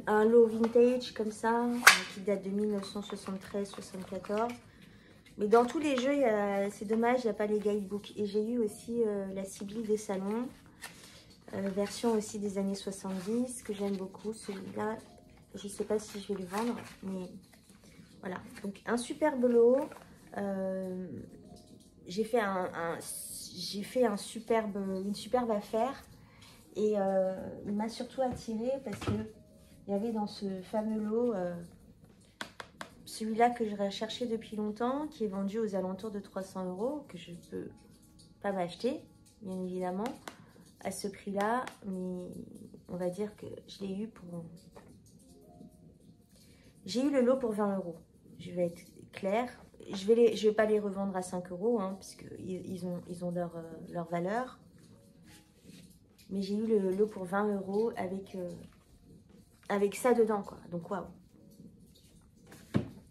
un lot vintage comme ça, qui date de 1973-74. Mais dans tous les jeux, c'est dommage, il n'y a pas les guidebooks. Et j'ai eu aussi la Sibylle des Salons, version aussi des années 70, que j'aime beaucoup. Celui-là, je ne sais pas si je vais le vendre, mais voilà. Donc un superbe lot. J'ai fait une superbe affaire. Et il m'a surtout attirée parce que il y avait dans ce fameux lot... celui-là que j'aurais cherché depuis longtemps, qui est vendu aux alentours de 300 €, que je ne peux pas m'acheter, bien évidemment, à ce prix-là. Mais on va dire que je l'ai eu pour... J'ai eu le lot pour 20 €. Je vais être claire. Je vais pas les revendre à 5 €, hein, puisqu'ils ont leur valeur. Mais j'ai eu le lot pour 20 € avec ça dedans, quoi. Donc, waouh.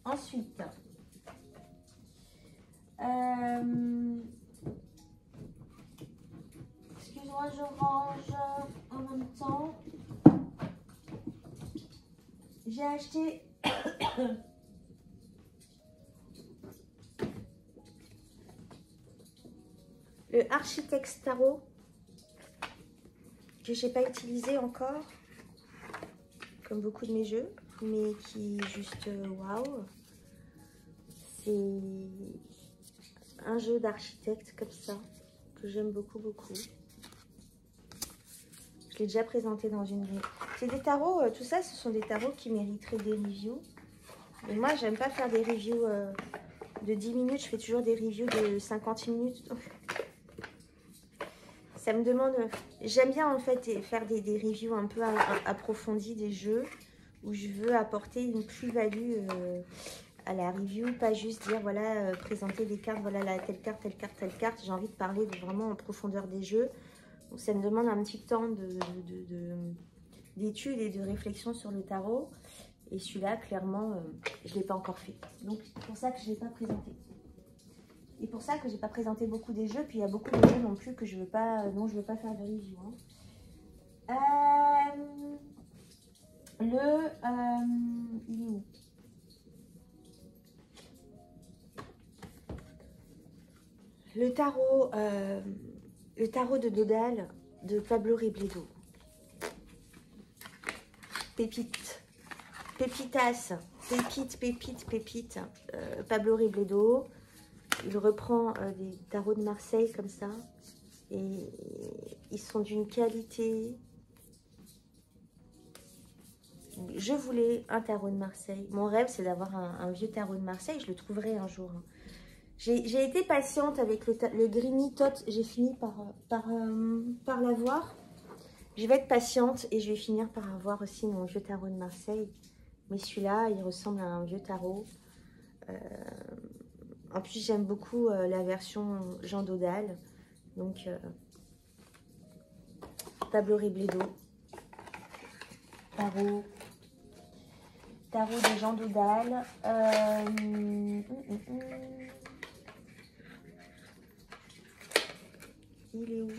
Ensuite, excuse-moi, je range en même temps. J'ai acheté le Architecte Tarot que j'ai pas utilisé encore, comme beaucoup de mes jeux, mais qui est juste waouh. C'est un jeu d'architecte comme ça, que j'aime beaucoup, beaucoup. Je l'ai déjà présenté dans une vidéo. C'est des tarots, tout ça, ce sont des tarots qui mériteraient des reviews. Mais moi, j'aime pas faire des reviews de 10 minutes, je fais toujours des reviews de 50 minutes. Ça me demande... J'aime bien, en fait, faire des reviews un peu approfondies des jeux, où je veux apporter une plus-value... à la review, pas juste dire, voilà, présenter des cartes, voilà, telle carte, telle carte, telle carte. J'ai envie de parler vraiment en profondeur des jeux. Donc, ça me demande un petit temps d'études et de réflexion sur le tarot. Et celui-là, clairement, je ne l'ai pas encore fait. Donc, c'est pour ça que je ne l'ai pas présenté. Et pour ça que j'ai pas présenté beaucoup des jeux. Puis il y a beaucoup de jeux non plus que je veux pas, dont je veux pas faire de review. Hein. Il est où? Le tarot de Dodal de Pablo Rebledo. Pépite. Pépitas. Pépite. Pablo Rebledo. Il reprend des tarots de Marseille comme ça. Et ils sont d'une qualité. Je voulais un tarot de Marseille. Mon rêve, c'est d'avoir un vieux tarot de Marseille. Je le trouverai un jour. J'ai été patiente avec le Green Tot. J'ai fini par l'avoir. Je vais être patiente et je vais finir par avoir aussi mon vieux tarot de Marseille. Mais celui-là, il ressemble à un vieux tarot. En plus, j'aime beaucoup la version Jean Dodal. Donc, Pablo Rebledo. Tarot de Jean Dodal. Il est où?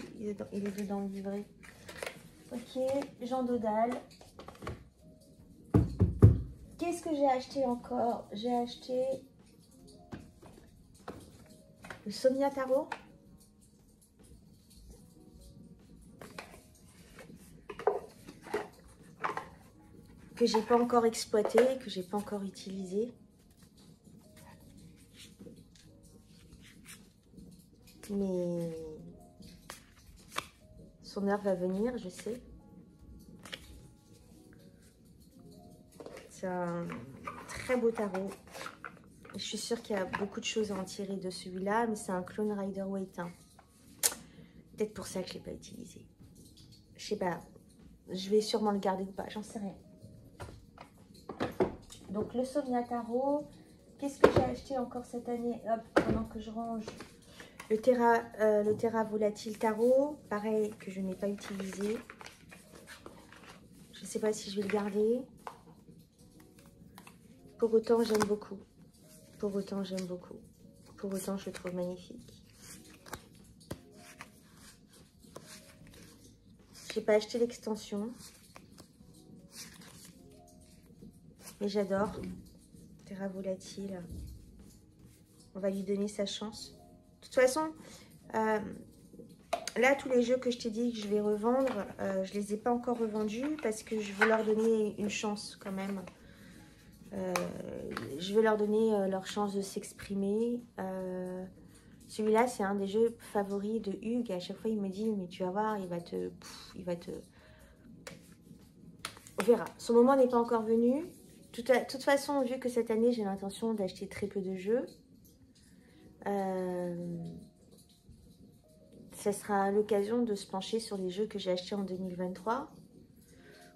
Il est dedans le livret. Ok, Jean Dodal. Qu'est-ce que j'ai acheté encore? J'ai acheté le Somnia Tarot. Que j'ai pas encore exploité, que j'ai pas encore utilisé. Mais son heure va venir, je sais. C'est un très beau tarot. Je suis sûre qu'il y a beaucoup de choses à en tirer de celui-là, mais c'est un clone Rider-Waite. Hein. Peut-être pour ça que je ne l'ai pas utilisé. Je sais pas. Je vais sûrement le garder ou pas, j'en sais rien. Donc le Somnia Tarot. Qu'est-ce que j'ai acheté encore cette année? Hop, pendant que je range. Le Terra Volatile Tarot. Pareil, que je n'ai pas utilisé. Je ne sais pas si je vais le garder. Pour autant, j'aime beaucoup. Pour autant, j'aime beaucoup. Pour autant, je le trouve magnifique. Je n'ai pas acheté l'extension. Mais j'adore. Terra Volatile. On va lui donner sa chance. De toute façon, là, tous les jeux que je t'ai dit que je vais revendre, je ne les ai pas encore revendus parce que je veux leur donner une chance quand même. Je veux leur donner leur chance de s'exprimer. Celui-là, c'est un des jeux favoris de Hugues. À chaque fois, il me dit, mais tu vas voir, il va te... On verra. Son moment n'est pas encore venu. De toute façon, vu que cette année, j'ai l'intention d'acheter très peu de jeux, ça sera l'occasion de se pencher sur les jeux que j'ai achetés en 2023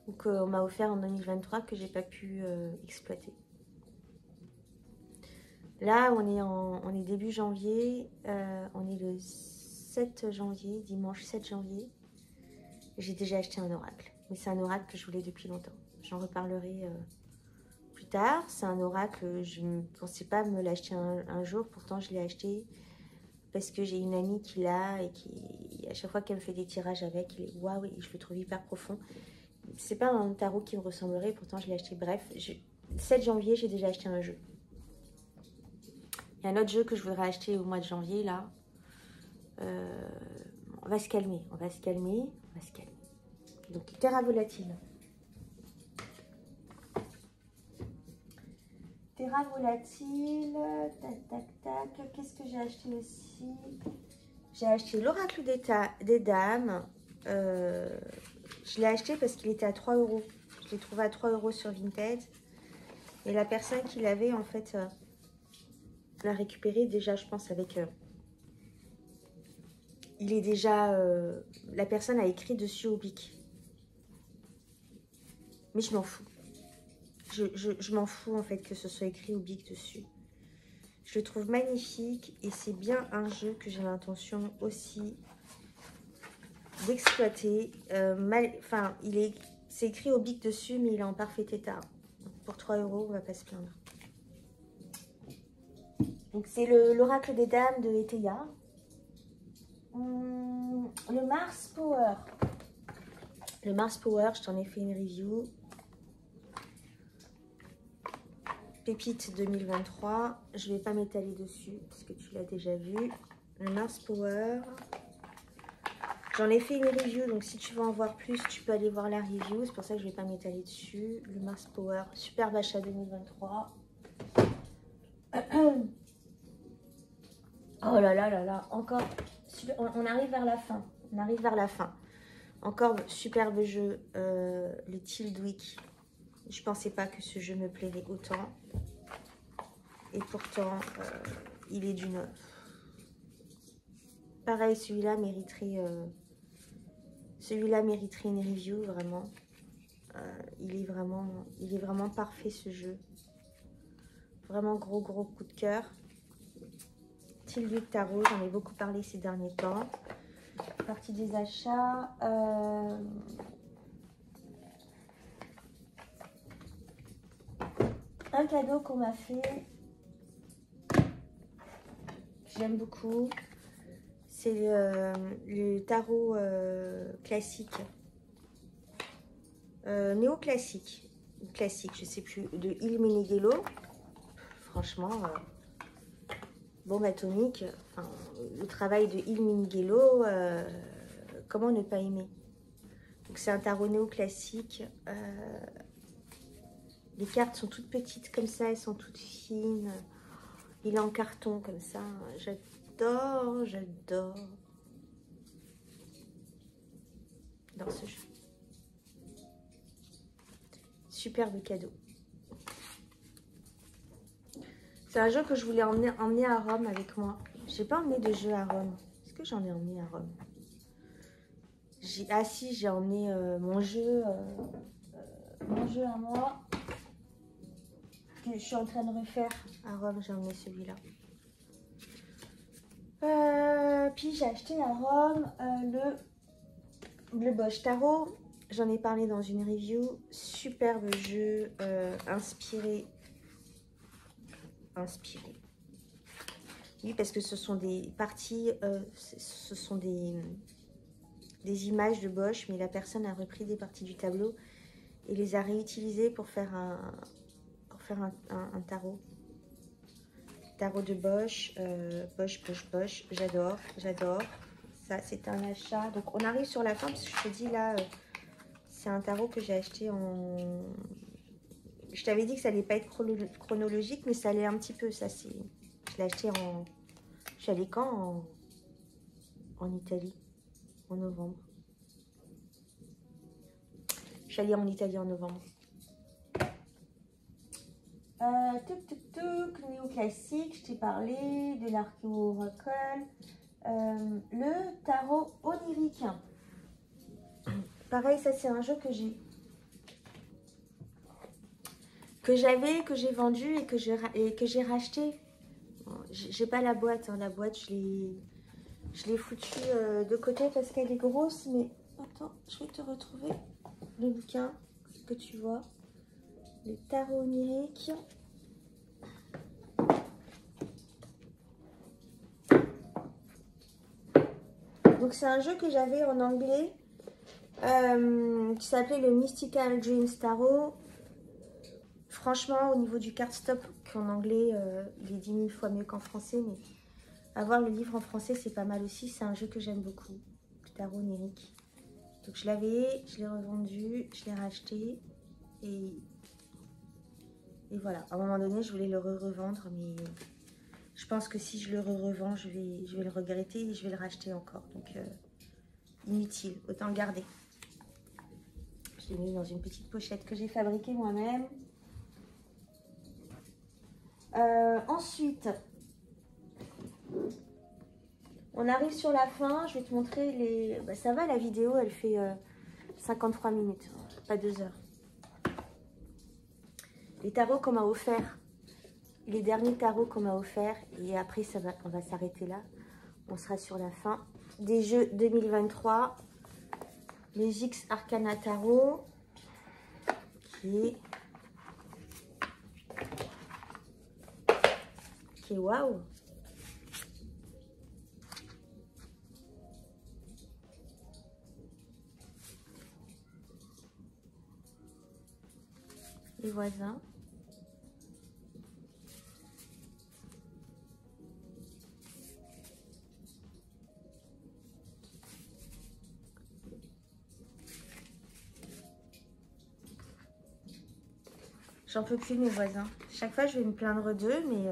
ou qu'on m'a offert en 2023 que j'ai pas pu exploiter. Là, on est début janvier, on est le 7 janvier, dimanche 7 janvier. J'ai déjà acheté un oracle, mais c'est un oracle que je voulais depuis longtemps. J'en reparlerai plus tard. C'est un oracle, je ne pensais pas me l'acheter un jour, pourtant je l'ai acheté parce que j'ai une amie qui l'a et qui, à chaque fois qu'elle me fait des tirages avec, il est waouh, et je le trouve hyper profond. C'est pas un tarot qui me ressemblerait, pourtant je l'ai acheté. Bref, 7 janvier, j'ai déjà acheté un jeu. Il y a un autre jeu que je voudrais acheter au mois de janvier, là. On va se calmer, on va se calmer. Donc, Terra Volatile. Terra Volatile, tac. Qu'est-ce que j'ai acheté aussi? J'ai acheté l'Oracle des Dames. Je l'ai acheté parce qu'il était à 3 €. Je l'ai trouvé à 3 € sur Vinted. Et la personne qui l'avait, en fait, l'a récupéré déjà, je pense, avec... il est déjà... la personne a écrit dessus au bic. Mais je m'en fous. Je m'en fous, en fait, que ce soit écrit au bic dessus. Je le trouve magnifique et c'est bien un jeu que j'ai l'intention aussi d'exploiter. Enfin, il est C'est écrit au bic dessus, mais il est en parfait état. Pour 3 €, on va pas se plaindre. Donc c'est l'oracle des dames de Eteia. Le Mars Power. Le Mars Power, je t'en ai fait une review. Pépite 2023. Je vais pas m'étaler dessus parce que tu l'as déjà vu. Le Mars Power. J'en ai fait une review, donc si tu veux en voir plus, tu peux aller voir la review. C'est pour ça que je vais pas m'étaler dessus. Le Mars Power, superbe achat 2023. Oh là là là là, encore. On arrive vers la fin. On arrive vers la fin. Encore superbe jeu, le Tildwick. Je pensais pas que ce jeu me plairait autant. Et pourtant, il est d'une... Pareil, celui-là mériterait une review, vraiment. Il est vraiment parfait, ce jeu. Vraiment gros coup de cœur. Tildwick Tarot, j'en ai beaucoup parlé ces derniers temps. Partie des achats. Un cadeau qu'on m'a fait. J'aime beaucoup. C'est le tarot classique. Néoclassique. Classique, je sais plus. De Il Meneghello. Franchement, bombe atomique. Enfin, le travail de Il Meneghello, comment ne pas aimer? Donc c'est un tarot néoclassique. Les cartes sont toutes petites comme ça, elles sont toutes fines. Il est en carton comme ça. J'adore, j'adore. Dans ce jeu. Superbe cadeau. C'est un jeu que je voulais emmener à Rome avec moi. J'ai pas emmené de jeu à Rome. Est-ce que j'en ai emmené à Rome? Ah si, j'ai emmené mon jeu à moi. Que je suis en train de refaire à Rome. J'ai emmené celui-là. Puis j'ai acheté à Rome le Bosch Tarot. J'en ai parlé dans une review. Superbe jeu inspiré. Oui, parce que ce sont des parties, ce sont des images de Bosch, mais la personne a repris des parties du tableau et les a réutilisées pour faire un tarot. Tarot de Bosch, Bosch, j'adore. Ça, c'est un achat. Donc, on arrive sur la fin, parce que je te dis, là, c'est un tarot que j'ai acheté en... Je t'avais dit que ça allait pas être chronologique, mais ça allait un petit peu, ça, c'est... Je l'ai acheté en... Je suis allée quand en Italie, en novembre. Je suis allée en Italie en novembre. Néoclassique, je t'ai parlé de l'archéo-oracle. Le tarot onirique. Pareil, ça c'est un jeu que j'ai. Que j'ai vendu et que j'ai racheté. Bon, j'ai pas la boîte, hein. La boîte, je l'ai foutue de côté parce qu'elle est grosse, mais attends, je vais te retrouver le bouquin que tu vois. Le tarot onirique. Donc c'est un jeu que j'avais en anglais qui s'appelait le Mystical Dreams Tarot. Franchement, au niveau du cardstock qu'en anglais, il est 10 000 fois mieux qu'en français, mais avoir le livre en français, c'est pas mal aussi. C'est un jeu que j'aime beaucoup, le tarot onirique. Donc je l'avais, je l'ai revendu, je l'ai racheté et voilà. À un moment donné, je voulais le revendre, mais je pense que si je le revends, je vais le regretter et je vais le racheter encore. Donc inutile, autant le garder. Je l'ai mis dans une petite pochette que j'ai fabriquée moi-même. Ensuite, on arrive sur la fin. Je vais te montrer les... Bah, ça va, la vidéo, elle fait 53 minutes, pas 2 heures. Les tarots qu'on m'a offert, les derniers tarots qu'on m'a offert, et après on va s'arrêter là. On sera sur la fin des jeux 2023. Les X Arcana Tarot. papier. Ok, waouh. Les voisins. J'en peux plus de mes voisins. Chaque fois, je vais me plaindre d'eux, mais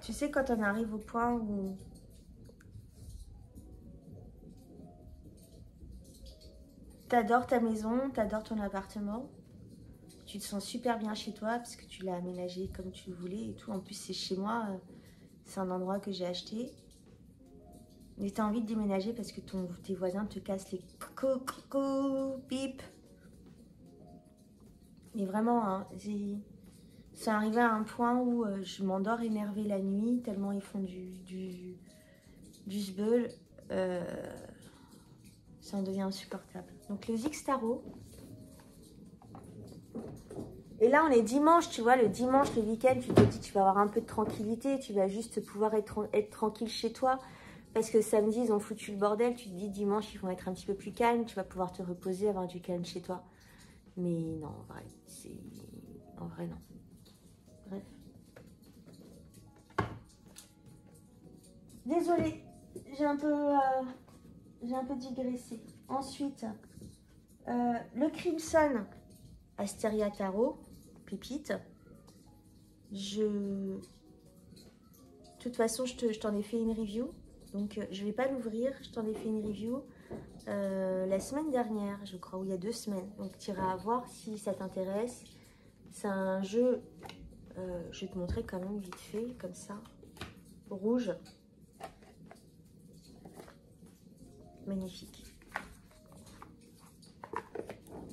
tu sais quand on arrive au point où t'adores ta maison, t'adores ton appartement, tu te sens super bien chez toi parce que tu l'as aménagé comme tu le voulais et tout. En plus, c'est chez moi, c'est un endroit que j'ai acheté. Mais t'as envie de déménager parce que tes voisins te cassent les coucou, bip. Mais vraiment, hein, c'est arrivé à un point où je m'endors énervée la nuit tellement ils font du sbeul. Ça en devient insupportable. Donc le Zix Tarot. Et là, on est dimanche, tu vois, le dimanche, le week-end, tu te dis, tu vas avoir un peu de tranquillité, tu vas juste pouvoir être tranquille chez toi. Parce que samedi, ils ont foutu le bordel. Tu te dis, dimanche, ils vont être un petit peu plus calmes. Tu vas pouvoir te reposer, avoir du calme chez toi. Mais non, en vrai, en vrai, non. Bref. Désolée, j'ai un peu digressé. Ensuite, le Crimson Asteria Tarot, pépite. De toute façon, je t'en ai fait une review. Donc, je ne vais pas l'ouvrir. Je t'en ai fait une review la semaine dernière, je crois, ou il y a 2 semaines. Donc, tu iras voir si ça t'intéresse. C'est un jeu, je vais te montrer quand même vite fait, comme ça. Rouge. Magnifique.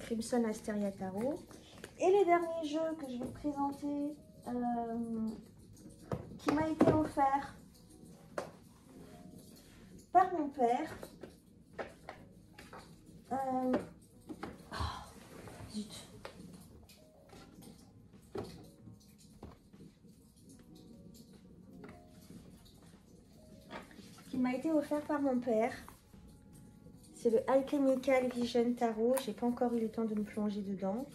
Crimson Asteria Tarot. Et le dernier jeu que je vais te présenter, qui m'a été offert par mon père. Zut. Qui m'a été offert par mon père. C'est le Alchemical Vision Tarot. J'ai pas encore eu le temps de me plonger dedans.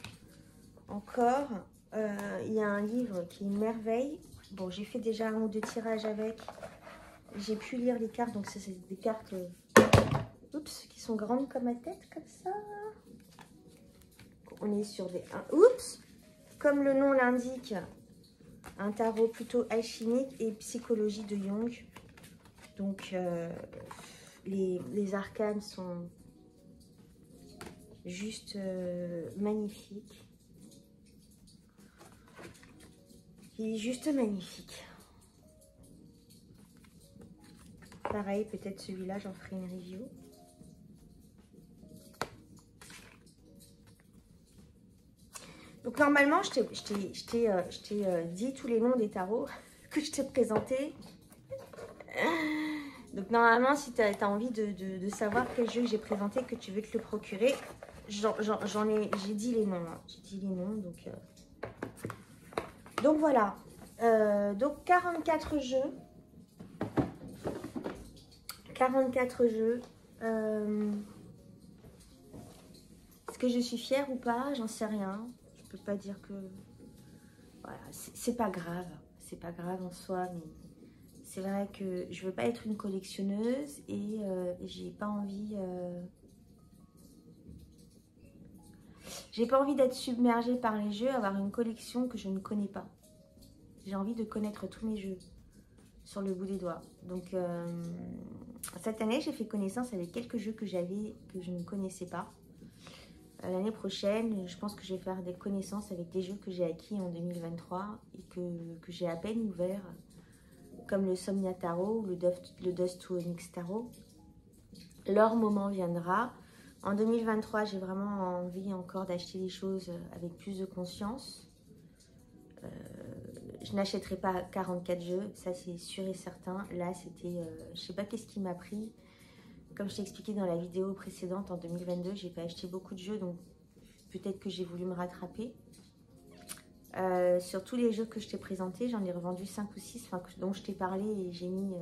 Encore. Il y a un livre qui est une merveille. Bon, j'ai fait déjà 1 ou 2 tirages avec. J'ai pu lire les cartes. Donc, c'est des cartes oups, qui sont grandes comme ma tête, comme ça. On est sur des... oups. Comme le nom l'indique, un tarot plutôt alchimique et psychologie de Jung. Donc, les arcanes sont juste magnifiques. Il est juste magnifique. Pareil, peut-être celui-là, j'en ferai une review. Donc, normalement, je t'ai dit tous les noms des tarots que je t'ai présentés. Donc, normalement, si tu as envie de savoir quel jeu j'ai présenté, que tu veux te le procurer, j'ai dit les noms. Hein. J'ai dit les noms, donc voilà. Donc, 44 jeux. 44 jeux. Est-ce que je suis fière ou pas? J'en sais rien. Je peux pas dire que... Voilà, c'est pas grave. C'est pas grave en soi, mais c'est vrai que je veux pas être une collectionneuse et j'ai pas envie... J'ai pas envie d'être submergée par les jeux, avoir une collection que je ne connais pas. J'ai envie de connaître tous mes jeux sur le bout des doigts. Donc, cette année, j'ai fait connaissance avec quelques jeux que j'avais, que je ne connaissais pas. L'année prochaine, je pense que je vais faire des connaissances avec des jeux que j'ai acquis en 2023 et que j'ai à peine ouvert, comme le Somnia Tarot ou le Dust to Onyx Tarot. Leur moment viendra. En 2023, j'ai vraiment envie encore d'acheter des choses avec plus de conscience. Je n'achèterai pas 44 jeux, ça c'est sûr et certain. Là, c'était, je sais pas qu'est-ce qui m'a pris. Comme je t'ai expliqué dans la vidéo précédente, en 2022, j'ai pas acheté beaucoup de jeux, donc peut-être que j'ai voulu me rattraper. Sur tous les jeux que je t'ai présentés, j'en ai revendu 5 ou 6, dont je t'ai parlé, et j'ai mis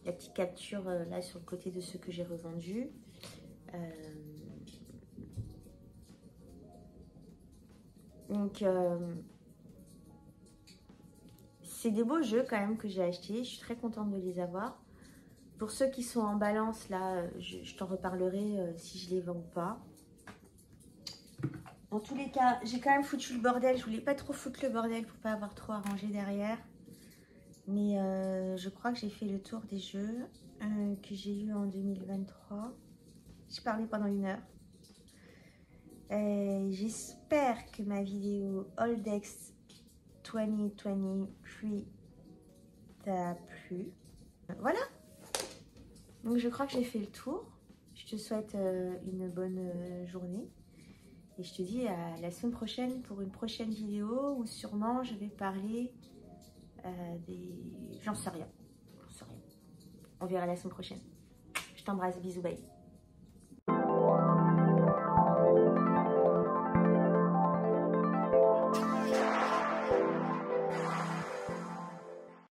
la petite capture là sur le côté de ceux que j'ai revendus. Donc, c'est des beaux jeux quand même que j'ai achetés. Je suis très contente de les avoir. Pour ceux qui sont en balance, là, je t'en reparlerai si je les vends ou pas. Dans tous les cas, j'ai quand même foutu le bordel. Je voulais pas trop foutre le bordel pour pas avoir trop à ranger derrière. Mais je crois que j'ai fait le tour des jeux que j'ai eu en 2023. J'ai parlé pendant 1 heure. J'espère que ma vidéo Holdex 2023 t'a plu. Voilà. Donc je crois que j'ai fait le tour. Je te souhaite une bonne journée. Et je te dis à la semaine prochaine pour une prochaine vidéo où sûrement je vais parler des... J'en sais rien. On verra la semaine prochaine. Je t'embrasse. Bisous, bye.